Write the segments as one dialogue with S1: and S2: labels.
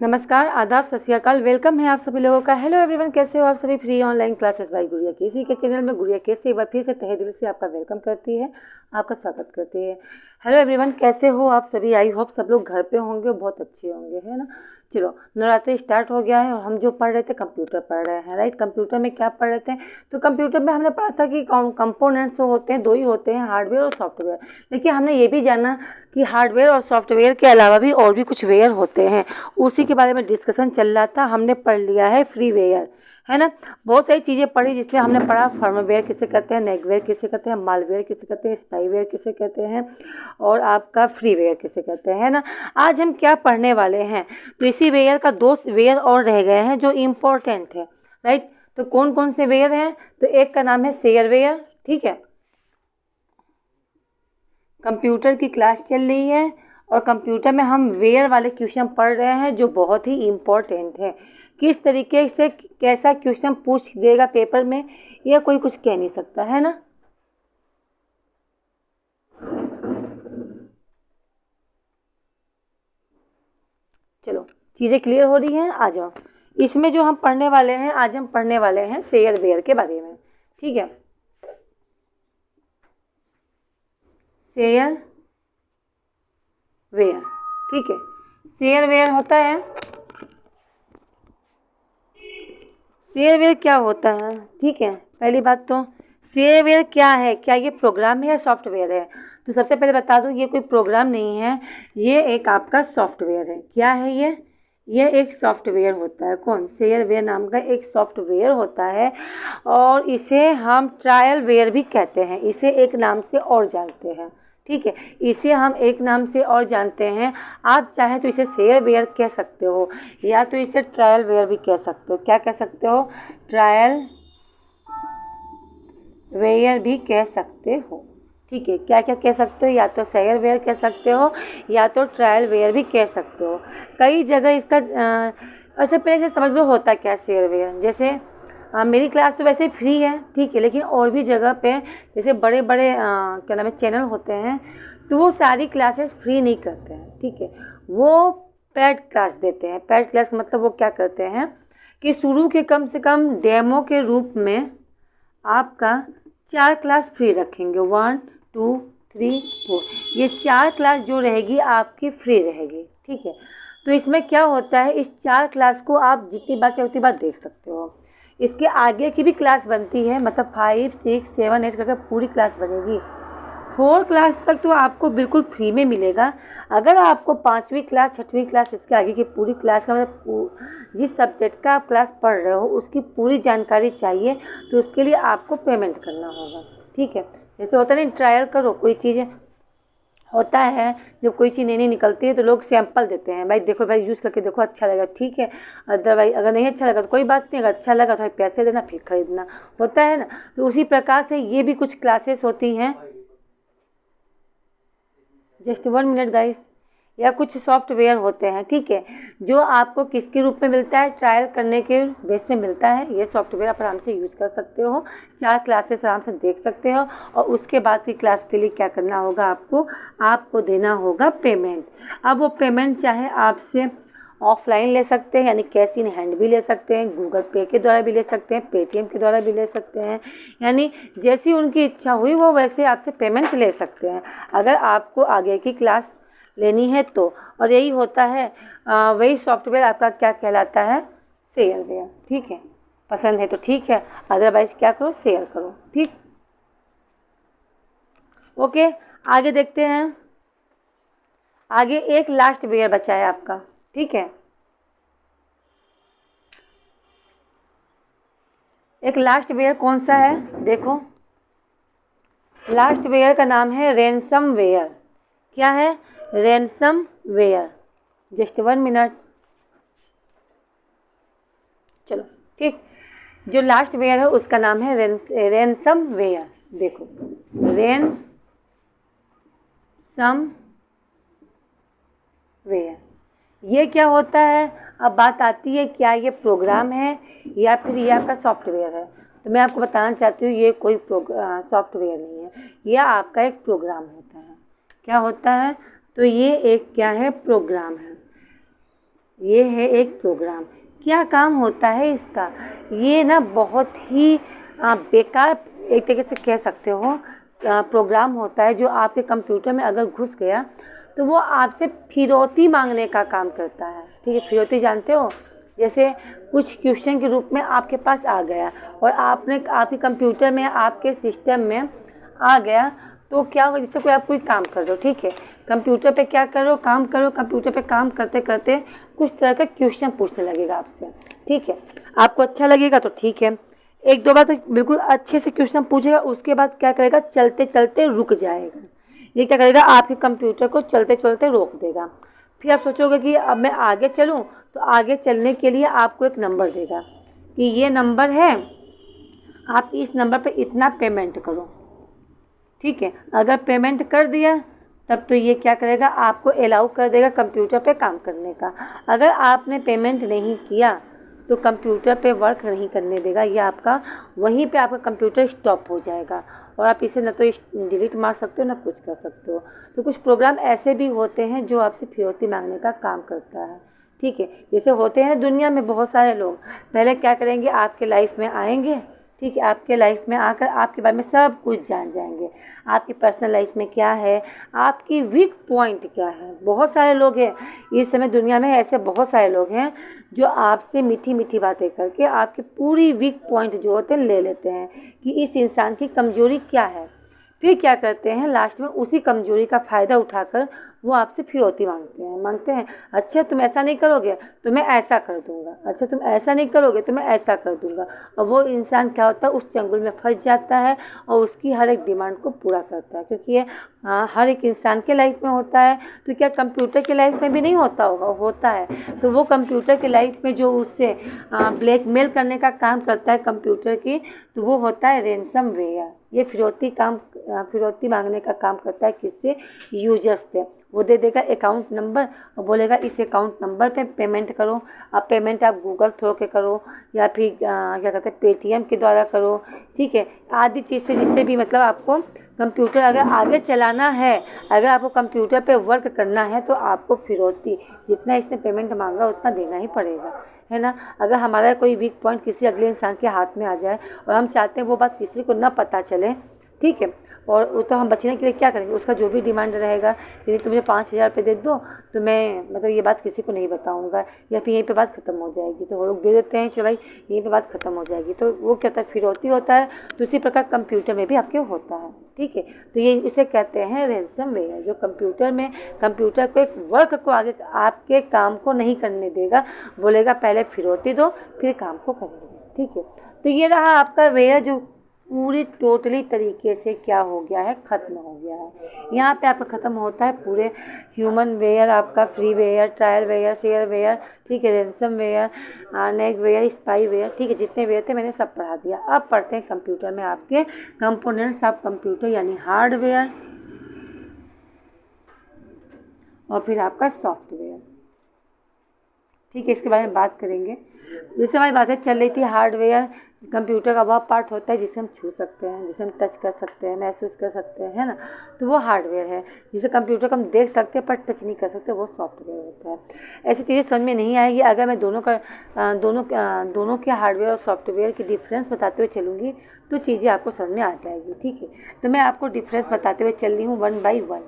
S1: नमस्कार, आदाब, सत श्री अकाल। वेलकम है आप सभी लोगों का। हेलो एवरीवन, कैसे हो आप सभी। फ्री ऑनलाइन क्लासेस बाय गुड़िया केसी के चैनल में गुड़िया केसी एक बार फिर से तहे दिल से आपका वेलकम करती है, आपका स्वागत करती है। हेलो एवरीवन, कैसे हो आप सभी। आई होप सब लोग घर पे होंगे, बहुत अच्छे होंगे, है ना। चलो, नवरात्रि स्टार्ट हो गया है और हम जो पढ़ रहे थे कंप्यूटर पढ़ रहे हैं, राइट। कंप्यूटर में क्या पढ़ रहे थे, तो कंप्यूटर में हमने पढ़ा था कि कंपोनेंट्स जो होते हैं दो ही होते हैं, हार्डवेयर और सॉफ्टवेयर। लेकिन हमने ये भी जाना कि हार्डवेयर और सॉफ्टवेयर के अलावा भी और भी कुछ वेयर होते हैं, उसी के बारे में डिस्कशन चल रहा था। हमने पढ़ लिया है फ्रीवेयर, है ना। बहुत सारी चीज़ें पढ़ी जिसमें हमने पढ़ा फर्मवेयर किसे कहते हैं, नेगवेयर किसे कहते हैं, मालवेयर किसे कहते हैं, स्पाईवेयर किसे कहते हैं और आपका फ्रीवेयर किसे कहते हैं, है ना। आज हम क्या पढ़ने वाले हैं, तो इसी वेयर का दो वेयर और रह गए हैं जो इम्पोर्टेंट है, राइट। तो कौन कौन से वेयर हैं, तो एक का नाम है शेयरवेयर, ठीक है। कंप्यूटर की क्लास चल रही है और कंप्यूटर में हम वेयर वाले क्वेश्चन पढ़ रहे हैं जो बहुत ही इम्पोर्टेंट है। किस तरीके से कैसा क्वेश्चन पूछ देगा पेपर में, यह कोई कुछ कह नहीं सकता, है ना। चलो, चीज़ें क्लियर हो रही हैं, आ जाओ। इसमें जो हम पढ़ने वाले हैं, आज हम पढ़ने वाले हैं शेयरवेयर के बारे में, ठीक है। शेयरवेयर, ठीक है। शेयरवेयर होता है, शेयरवेयर क्या होता है, ठीक है। पहली बात तो शेयरवेयर क्या है, क्या ये प्रोग्राम है या सॉफ्टवेयर है। तो सबसे पहले बता दूं, ये कोई प्रोग्राम नहीं है, ये एक आपका सॉफ्टवेयर है। क्या है ये एक सॉफ्टवेयर होता है। कौन, शेयरवेयर नाम का एक सॉफ्टवेयर होता है और इसे हम ट्रायल वेयर भी कहते हैं, इसे एक नाम से और जानते हैं, ठीक है। इसे हम एक नाम से और जानते हैं। आप चाहे तो इसे शेयरवेयर कह सकते हो या तो इसे ट्रायल वेयर भी कह सकते हो। क्या कह सकते हो, ट्रायल वेयर भी कह सकते हो, ठीक है। क्या क्या कह सकते हो, या तो शेयरवेयर कह सकते हो या तो ट्रायल वेयर भी कह सकते हो। कई जगह इसका अच्छा पहले से समझ लो होता क्या शेयरवेयर। जैसे मेरी क्लास तो वैसे फ्री है, ठीक है, लेकिन और भी जगह पे जैसे बड़े बड़े क्या नाम है चैनल होते हैं, तो वो सारी क्लासेस फ्री नहीं करते हैं, ठीक है। वो पेड क्लास देते हैं। पेड क्लास मतलब वो क्या करते हैं कि शुरू के कम से कम डेमो के रूप में आपका 4 क्लास फ्री रखेंगे, 1 2 3 4, ये 4 क्लास जो रहेगी आपकी फ्री रहेगी, ठीक है। तो इसमें क्या होता है, इस 4 क्लास को आप जितनी बार चाहे उतनी बार देख सकते हो। इसके आगे की भी क्लास बनती है, मतलब 5 6 7 8 करके पूरी क्लास बनेगी। 4 क्लास तक तो आपको बिल्कुल फ्री में मिलेगा। अगर आपको 5वीं क्लास 6वीं क्लास इसके आगे की पूरी क्लास का मतलब जिस सब्जेक्ट का आप क्लास पढ़ रहे हो उसकी पूरी जानकारी चाहिए, तो उसके लिए आपको पेमेंट करना होगा, ठीक है। जैसे होता है ना, ट्रायल करो कोई चीज़, होता है जब कोई चीज़ नई निकलती है तो लोग सैंपल देते हैं, भाई देखो भाई यूज़ करके देखो, अच्छा लगेगा, ठीक है। अदरवाइज अगर नहीं अच्छा लगा तो कोई बात नहीं, अगर अच्छा लगा तो पैसे देना फिर खरीदना, होता है ना। तो उसी प्रकार से ये भी कुछ क्लासेस होती हैं। Just 1 minute guys. या कुछ सॉफ्टवेयर होते हैं, ठीक है, जो आपको किसके रूप में मिलता है, ट्रायल करने के बेस में मिलता है। ये सॉफ्टवेयर आप आराम से यूज कर सकते हो, 4 क्लासेस आराम से देख सकते हो और उसके बाद की क्लास के लिए क्या करना होगा, आपको देना होगा पेमेंट। अब वो पेमेंट चाहे आपसे ऑफलाइन ले सकते हैं, यानी कैश इन हैंड भी ले सकते हैं, गूगल पे के द्वारा भी ले सकते हैं, पेटीएम के द्वारा भी ले सकते हैं, यानी जैसी उनकी इच्छा हुई वो वैसे आपसे पेमेंट ले सकते हैं अगर आपको आगे की क्लास लेनी है तो। और यही होता है, वही सॉफ्टवेयर आपका क्या कहलाता है, शेयरवेयर, ठीक है। पसंद है तो ठीक है, अदरवाइज क्या करो, शेयर करो, ठीक। ओके, आगे देखते हैं। आगे एक लास्ट वेयर बचा है आपका, ठीक है। एक लास्ट वेयर कौन सा है, देखो। लास्ट वेयर का नाम है रैनसम वेयर। क्या है, रैनसम वेयर। जस्ट 1 मिनट, चलो, ठीक। जो लास्ट वेयर है उसका नाम है रैनसम वेयर। देखो, रैनसम वेयर, ये क्या होता है। अब बात आती है क्या ये प्रोग्राम है या फिर ये आपका सॉफ्टवेयर है। तो मैं आपको बताना चाहती हूँ ये कोई सॉफ्टवेयर नहीं है, यह आपका एक प्रोग्राम होता है। क्या होता है, तो ये एक क्या है, प्रोग्राम है। ये है एक प्रोग्राम। क्या काम होता है इसका? ये ना बहुत ही बेकार एक तरीके से कह सकते हो प्रोग्राम होता है, जो आपके कंप्यूटर में अगर घुस गया तो वो आपसे फिरौती मांगने का काम करता है। ठीक है, फिरौती जानते हो? जैसे कुछ क्वेश्चन के रूप में आपके पास आ गया और आपके कंप्यूटर में, आपके सिस्टम में आ गया, तो क्या होगा, जिससे कोई आप कोई काम कर रहे हो, ठीक है, कंप्यूटर पे क्या कर रहे हो, काम करो, कंप्यूटर पे काम करते करते कुछ तरह का क्वेश्चन पूछने लगेगा आपसे। ठीक है, आपको अच्छा लगेगा तो ठीक है, एक दो बार तो बिल्कुल अच्छे से क्वेश्चन पूछेगा, उसके बाद क्या करेगा, चलते चलते रुक जाएगा। ये क्या करेगा, आपके कंप्यूटर को चलते चलते रोक देगा। फिर आप सोचोगे कि अब मैं आगे चलूँ, तो आगे चलने के लिए आपको एक नंबर देगा कि ये नंबर है, आप इस नंबर पे इतना पेमेंट करो। ठीक है, अगर पेमेंट कर दिया तब तो ये क्या करेगा, आपको अलाउ कर देगा कंप्यूटर पे काम करने का। अगर आपने पेमेंट नहीं किया तो कंप्यूटर पे वर्क नहीं करने देगा, ये आपका वहीं पे आपका कंप्यूटर स्टॉप हो जाएगा और आप इसे न तो डिलीट मार सकते हो ना कुछ कर सकते हो। तो कुछ प्रोग्राम ऐसे भी होते हैं जो आपसे फिरौती मांगने का काम करता है। ठीक है, जैसे होते हैं दुनिया में बहुत सारे लोग, पहले क्या करेंगे, आपके लाइफ में आएंगे, ठीक है, आपके लाइफ में आकर आपके बारे में सब कुछ जान जाएंगे, आपकी पर्सनल लाइफ में क्या है, आपकी वीक पॉइंट क्या है। बहुत सारे लोग हैं इस समय दुनिया में, ऐसे बहुत सारे लोग हैं जो आपसे मीठी मीठी बातें करके आपकी पूरी वीक पॉइंट जो होते हैं ले लेते हैं कि इस इंसान की कमजोरी क्या है। फिर क्या करते हैं, लास्ट में उसी कमजोरी का फ़ायदा उठाकर वो आपसे फिरौती मांगते हैं। अच्छा तुम ऐसा नहीं करोगे तो मैं ऐसा कर दूंगा, अच्छा तुम ऐसा नहीं करोगे तो मैं ऐसा कर दूंगा। और वो इंसान क्या होता है, उस चंगुल में फंस जाता है और उसकी हर एक डिमांड को पूरा करता है, क्योंकि ये हर एक इंसान के लाइफ में होता है। तो क्या कंप्यूटर के लाइफ में भी नहीं होता होगा? होता है। तो वो कंप्यूटर के लाइफ में जो उससे ब्लैकमेल करने का काम करता है कंप्यूटर की, तो वो होता है रैंसमवेयर। ये फिरौती मांगने का काम करता है किससे, यूजर्स से। वो दे देगा अकाउंट नंबर और बोलेगा इस अकाउंट नंबर पे पेमेंट करो। अब पेमेंट आप गूगल थ्रू के करो या फिर क्या कहते हैं पेटीएम के द्वारा करो। ठीक है, आदि चीज़ से, जिससे भी मतलब आपको कंप्यूटर अगर आगे चलाना है, अगर आपको कंप्यूटर पे वर्क करना है तो आपको फिरौती जितना इसने पेमेंट मांगा उतना देना ही पड़ेगा, है ना। अगर हमारा कोई वीक पॉइंट किसी अगले इंसान के हाथ में आ जाए और हम चाहते हैं वो बात किसी को ना पता चले, ठीक है, और वो तो हम बचने के लिए क्या करेंगे, उसका जो भी डिमांड रहेगा, यदि तुम मुझे 5,000 रुपये दे दो तो मैं मतलब ये बात किसी को नहीं बताऊंगा, या फिर यहीं पे बात खत्म हो जाएगी। तो वो लोग दे देते हैं, चलो भाई यहीं पे बात खत्म हो जाएगी। तो वो क्या होता है, फिरौती होता है। तो इसी प्रकार कंप्यूटर में भी आपके होता है। ठीक है, तो ये इसे कहते हैं रैंसमवेयर, जो कंप्यूटर को एक वर्क को आगे आपके काम को नहीं करने देगा, बोलेगा पहले फिरौती दो फिर काम को करेंगे। ठीक है, तो ये रहा आपका वेयर जो पूरी टोटली तरीके से क्या हो गया है, ख़त्म हो गया है। यहाँ पे आपका ख़त्म होता है पूरे ह्यूमन वेयर, आपका freeware, trialware, shareware, ठीक है, ransomware, neckware, spyware. ठीक है, जितने वेयर थे मैंने सब पढ़ा दिया। अब पढ़ते हैं कंप्यूटर में आपके कंपोनेंट्स ऑफ कंप्यूटर, यानी हार्डवेयर और फिर आपका सॉफ्टवेयर। ठीक है, इसके बारे में बात करेंगे। जैसे हमारी बातें चल रही थी, हार्डवेयर कंप्यूटर का वह पार्ट होता है जिसे हम छू सकते हैं, जिसे हम टच कर सकते हैं, महसूस कर सकते हैं, है ना, तो वो हार्डवेयर है। जिसे कंप्यूटर को हम देख सकते हैं पर टच नहीं कर सकते, वो सॉफ्टवेयर होता है। ऐसी चीज़ें समझ में नहीं आएगी अगर मैं दोनों के हार्डवेयर और सॉफ्टवेयर की डिफरेंस बताते हुए चलूँगी तो चीज़ें आपको समझ में आ जाएगी। ठीक है, तो मैं आपको डिफरेंस बताते हुए चल रही हूँ 1 by 1,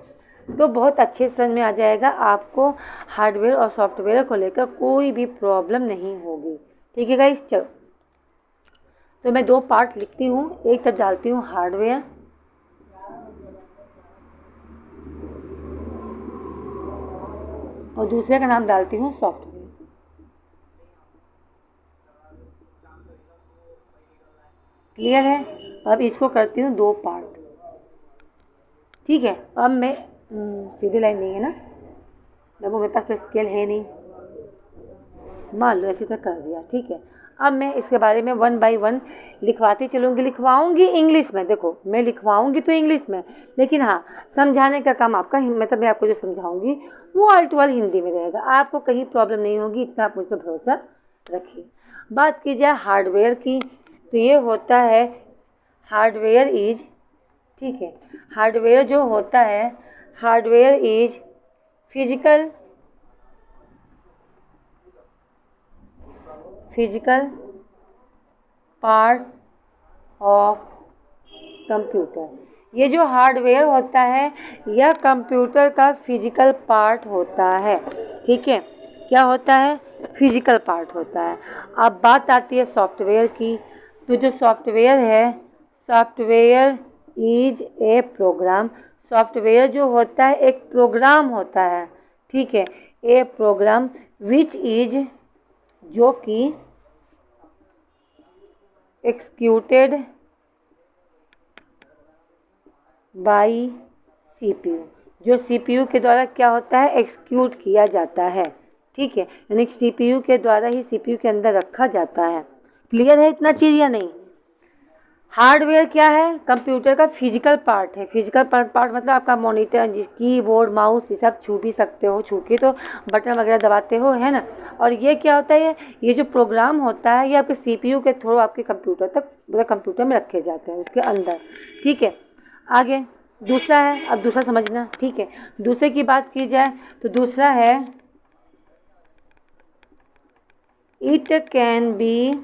S1: तो बहुत अच्छे समझ में आ जाएगा आपको। हार्डवेयर और सॉफ्टवेयर को लेकर कोई भी प्रॉब्लम नहीं होगी। ठीक है गाइस, चलो तो मैं 2 पार्ट लिखती हूँ, एक तरफ डालती हूँ हार्डवेयर और दूसरे का नाम डालती हूँ सॉफ्टवेयर। क्लियर है? अब इसको करती हूँ 2 पार्ट। ठीक है, अब मैं सीधी लाइन नहीं है ना, देखो मेरे पास तो स्केल है नहीं, मान लो ऐसे तक कर दिया। ठीक है, अब मैं इसके बारे में 1 by 1 लिखवाती चलूँगी। लिखवाऊँगी इंग्लिश में, देखो मैं लिखवाऊँगी तो इंग्लिश में, लेकिन हाँ समझाने का काम आपका, मतलब मैं आपको जो समझाऊँगी वो ऑल टू ऑल हिंदी में रहेगा, आपको कहीं प्रॉब्लम नहीं होगी, इतना आप मुझ पर भरोसा रखिए। बात की जाए हार्डवेयर की, तो ये होता है हार्डवेयर इज, ठीक है, हार्डवेयर जो होता है, hardware is physical physical part of computer. ये जो हार्डवेयर होता है यह कंप्यूटर का फिजिकल पार्ट होता है। ठीक है, क्या होता है? फिजिकल पार्ट होता है। अब बात आती है सॉफ्टवेयर की। तो जो सॉफ्टवेयर है, software is a program. Software जो होता है एक प्रोग्राम होता है। ठीक है, ए प्रोग्राम विच इज, जो कि एक्सिक्यूटेड बाई सीपीयू, जो सीपीयू के द्वारा क्या होता है? एग्जीक्यूट किया जाता है। ठीक है, यानी सीपीयू के द्वारा ही सीपीयू के अंदर रखा जाता है। क्लियर है इतना चीज़ या नहीं? हार्डवेयर क्या है? कंप्यूटर का फिजिकल पार्ट है। फिजिकल पार्ट मतलब आपका मॉनिटर, कीबोर्ड, माउस, ये सब छू भी सकते हो, छू के तो बटन वगैरह दबाते हो, है ना। और ये क्या होता है? ये जो प्रोग्राम होता है ये आपके सीपीयू के थ्रू आपके कंप्यूटर तक, मतलब कंप्यूटर में रखे जाते हैं उसके अंदर। ठीक है, आगे दूसरा है। अब दूसरा समझना। ठीक है, दूसरे की बात की जाए तो दूसरा है it can be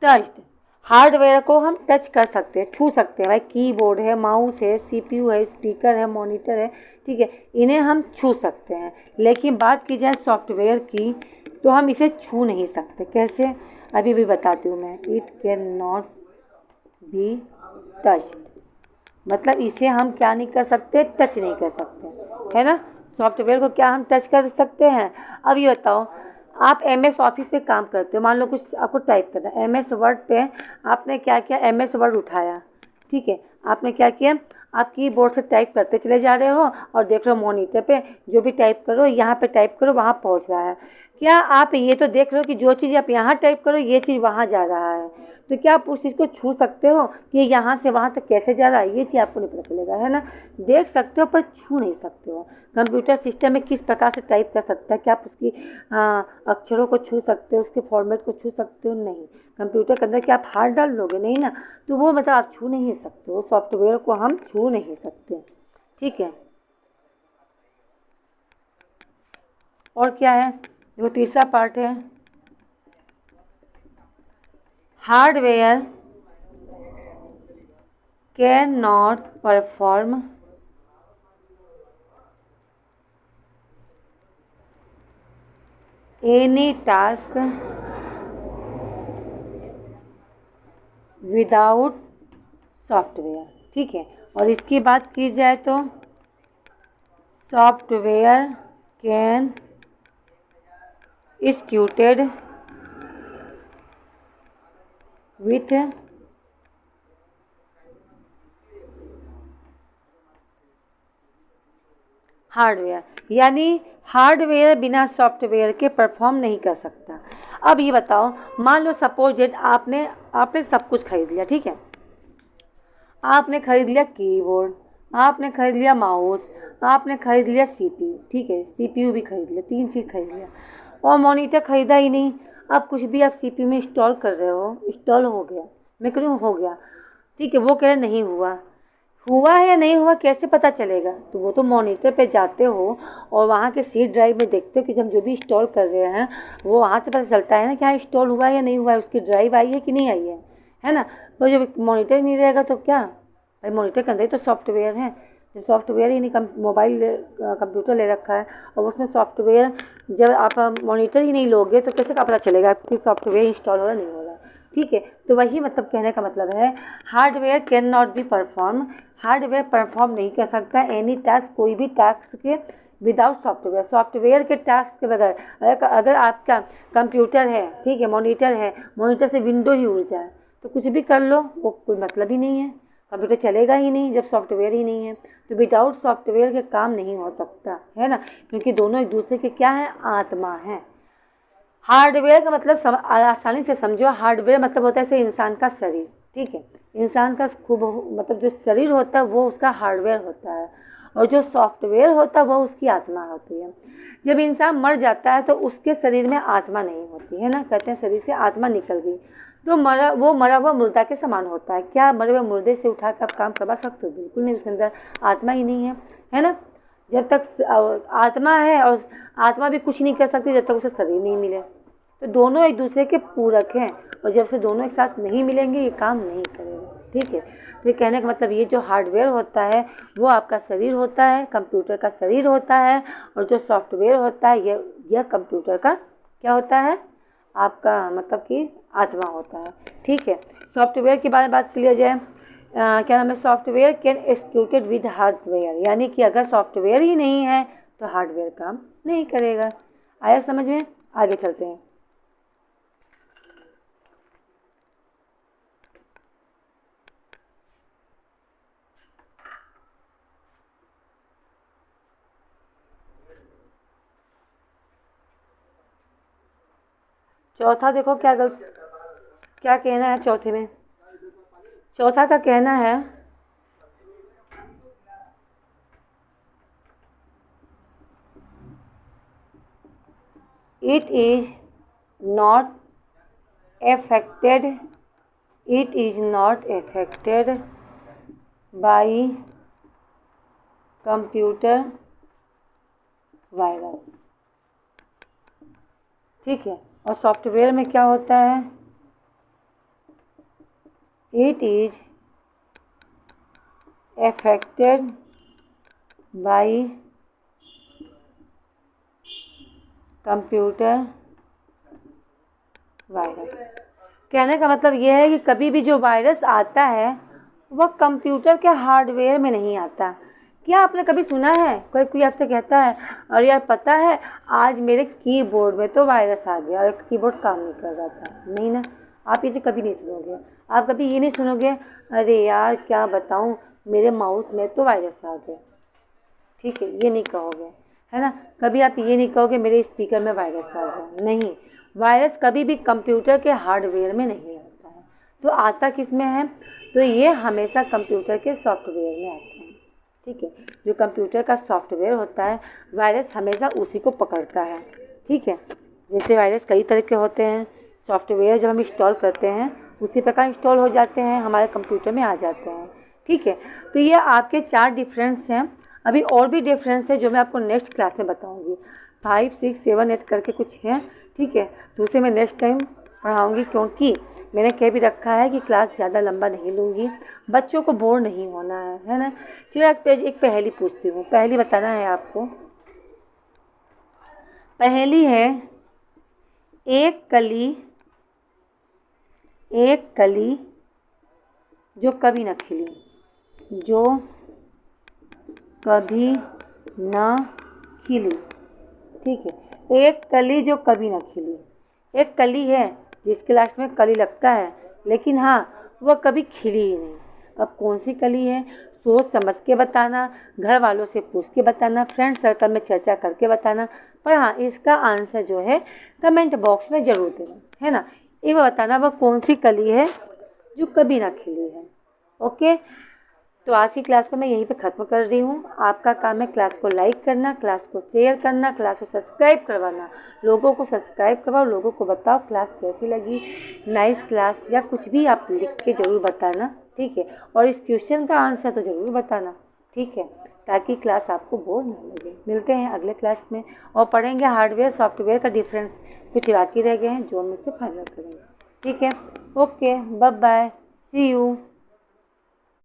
S1: touched. Hardware को हम टच कर सकते हैं, छू सकते हैं। भाई कीबोर्ड है, माउस है, सीपीयू है, स्पीकर है, मॉनिटर है, ठीक है, इन्हें हम छू सकते हैं। लेकिन बात की जाए सॉफ्टवेयर की तो हम इसे छू नहीं सकते। कैसे? अभी भी बताती हूँ मैं। It can not be touched, मतलब इसे हम क्या नहीं कर सकते? टच नहीं कर सकते, है ना। सॉफ्टवेयर को क्या हम टच कर सकते हैं? अब ये बताओ, आप एमएस ऑफिस पे काम करते हो, मान लो कुछ आपको टाइप करना है एमएस वर्ड पे, आपने क्या किया? एमएस वर्ड उठाया। ठीक है, आपने क्या किया? आप कीबोर्ड से टाइप करते चले जा रहे हो और देख रहे हो मॉनिटर पे जो भी टाइप करो, यहाँ पे टाइप करो, वहाँ पहुँच रहा है। क्या आप ये तो देख रहे हो कि जो चीज़ आप यहाँ टाइप करो ये चीज़ वहाँ जा रहा है? तो क्या आप उस चीज़ को छू सकते हो कि ये यहाँ से वहाँ तक कैसे जा रहा है? ये चीज़ आपको नहीं पता चलेगा, है ना। देख सकते हो पर छू नहीं सकते हो। कंप्यूटर सिस्टम में किस प्रकार से टाइप कर सकता है? क्या आप उसकी अक्षरों को छू सकते हो? उसके फॉर्मेट को छू सकते हो? नहीं। कंप्यूटर के अंदर क्या आप हाथ डाल लोगे? नहीं ना। तो वो मतलब आप छू नहीं सकते हो, सॉफ्टवेयर को हम छू नहीं सकते। ठीक है, और क्या है? वो तीसरा पार्ट है hardware can not perform any task without software. ठीक है, और इसकी बात की जाए तो software can executed with hardware, यानी हार्डवेयर बिना सॉफ्टवेयर के परफॉर्म नहीं कर सकता। अब ये बताओ, मान लो सपोज डेट आपने सब कुछ खरीद लिया। ठीक है, आपने खरीद लिया कीबोर्ड, आपने खरीद लिया माउस, आपने खरीद लिया सीपीयू। ठीक है, सीपीयू भी खरीद लिया, 3 चीज़ खरीद लिया, और मॉनिटर खरीदा ही नहीं। अब कुछ भी आप सीपीयू में इंस्टॉल कर रहे हो, इंस्टॉल हो गया, मैं कह रही हूँ हो गया। ठीक है, वो कह रहे नहीं हुआ। हुआ है या नहीं हुआ कैसे पता चलेगा? तो वो तो मॉनिटर पे जाते हो और वहाँ के सी ड्राइव में देखते हो कि हम जो भी इंस्टॉल कर रहे हैं वो वहाँ से पता चलता है ना कि हाँ इंस्टॉल हुआ है या नहीं हुआ है, उसकी ड्राइव आई है कि नहीं आई है ना। तो जब मॉनिटर नहीं रहेगा तो क्या भाई, मॉनिटर के अंदर ही तो सॉफ्टवेयर है। जब सॉफ्टवेयर ही नहीं, मोबाइल कंप्यूटर ले रखा है और उसमें सॉफ्टवेयर, जब आप मॉनिटर ही नहीं लोगे तो कैसे का पता चलेगा कि सॉफ्टवेयर इंस्टॉल हो रहा नहीं हो रहा? ठीक है, तो वही मतलब कहने का मतलब है hardware can not be perform, hardware perform नहीं कर सकता एनी टास्क, कोई भी टास्क के विदाउट सॉफ्टवेयर, सॉफ्टवेयर के टास्क के बगैर। अगर आपका कंप्यूटर है, ठीक है, मॉनिटर है, मॉनिटर से विंडो ही उड़ जाए तो कुछ भी कर लो वो कोई मतलब ही नहीं है, कंप्यूटर चलेगा ही नहीं जब सॉफ्टवेयर ही नहीं है। तो विदाउट सॉफ्टवेयर के काम नहीं हो सकता, है ना, क्योंकि दोनों एक दूसरे के क्या हैं? आत्मा हैं। हार्डवेयर का मतलब आसानी से समझो, हार्डवेयर मतलब होता है जैसे इंसान का शरीर। ठीक है, इंसान का खूब मतलब जो शरीर होता है वो उसका हार्डवेयर होता है, और जो सॉफ्टवेयर होता है वो उसकी आत्मा होती है। जब इंसान मर जाता है तो उसके शरीर में आत्मा नहीं होती है ना, कहते हैं शरीर से आत्मा निकल गई, तो मरा हुआ मुर्दा के समान होता है। क्या मरे हुए मुर्दे से उठा कर आप काम करवा सकते हो? बिल्कुल नहीं, उसके अंदर आत्मा ही नहीं है, है ना। जब तक आत्मा है और आत्मा भी कुछ नहीं कर सकती जब तक उसे शरीर नहीं मिले। तो दोनों एक दूसरे के पूरक हैं और जब से दोनों एक साथ नहीं मिलेंगे ये काम नहीं करेगा। ठीक है, तो ये कहने का मतलब ये जो हार्डवेयर होता है वो आपका शरीर होता है, कंप्यूटर का शरीर होता है, और जो सॉफ्टवेयर होता है यह कंप्यूटर का क्या होता है, आपका मतलब कि आत्मा होता है। ठीक है, सॉफ्टवेयर के बारे में बात कर लिया जाए। क्या नाम है, software can executed with hardware, यानी कि अगर सॉफ्टवेयर ही नहीं है तो हार्डवेयर काम नहीं करेगा। आया समझ में? आगे चलते हैं। चौथा देखो क्या कहना है चौथे में। चौथा का कहना है it is not affected by computer virus. ठीक है, और सॉफ्टवेयर में क्या होता है, it is affected by computer virus. कहने का मतलब यह है कि कभी भी जो वायरस आता है वह कंप्यूटर के हार्डवेयर में नहीं आता। क्या आपने कभी सुना है कोई आपसे कहता है और यार पता है आज मेरे कीबोर्ड में तो वायरस आ गया और कीबोर्ड काम नहीं कर रहा था? नहीं ना, आप ये कभी नहीं सुनोगे। आप कभी ये नहीं सुनोगे अरे यार क्या बताऊँ मेरे माउस में तो वायरस आ गया। ठीक है, ये नहीं कहोगे, है ना। कभी आप ये नहीं कहोगे मेरे स्पीकर में वायरस आ गया। नहीं, वायरस कभी भी कंप्यूटर के हार्डवेयर में नहीं आता है। तो आता किस में है, तो ये हमेशा कंप्यूटर के सॉफ्टवेयर में आता है। ठीक है, जो कंप्यूटर का सॉफ्टवेयर होता है वायरस हमेशा उसी को पकड़ता है। ठीक है, जैसे वायरस कई तरह के होते हैं, सॉफ्टवेयर जब हम इंस्टॉल करते हैं उसी प्रकार इंस्टॉल हो जाते हैं, हमारे कंप्यूटर में आ जाते हैं। ठीक है, तो ये आपके 4 डिफरेंस हैं। अभी और भी डिफरेंस है जो मैं आपको नेक्स्ट क्लास में बताऊंगी। 5, 6, 7, 8 करके कुछ हैं। ठीक है, तो उसे मैं नेक्स्ट टाइम पढ़ाऊंगी, क्योंकि मैंने कह भी रखा है कि क्लास ज़्यादा लंबा नहीं लूँगी, बच्चों को बोर नहीं होना है ना। चलो एक पहेली पूछती हूँ। पहेली बताना है आपको। पहेली है, एक कली जो कभी न खिली, जो कभी न खिली। ठीक है, एक कली जो कभी न खिली। एक कली है जिसके लास्ट में कली लगता है, लेकिन हाँ वह कभी खिली ही नहीं। अब कौन सी कली है, सोच समझ के बताना, घर वालों से पूछ के बताना, फ्रेंड सर्कल में चर्चा करके बताना। पर हाँ, इसका आंसर जो है कमेंट बॉक्स में ज़रूर देना, है ना। एक बार बताना वह कौन सी कली है जो कभी ना खिली है। ओके, तो आज की क्लास को मैं यहीं पे ख़त्म कर रही हूँ। आपका काम है क्लास को लाइक करना, क्लास को शेयर करना, क्लास को सब्सक्राइब करवाना। लोगों को सब्सक्राइब करवाओ, लोगों को बताओ क्लास कैसी लगी, नाइस क्लास, या कुछ भी आप लिख के ज़रूर बताना। ठीक है, और इस क्वेश्चन का आंसर तो ज़रूर बताना। ठीक है, ताकि क्लास आपको बोर ना लगे। मिलते हैं अगले क्लास में और पढ़ेंगे हार्डवेयर सॉफ्टवेयर का डिफरेंस। कुछ बाकी रह गए हैं जो हम इससे फाइनल करेंगे। ठीक है, okay, bye bye, see you.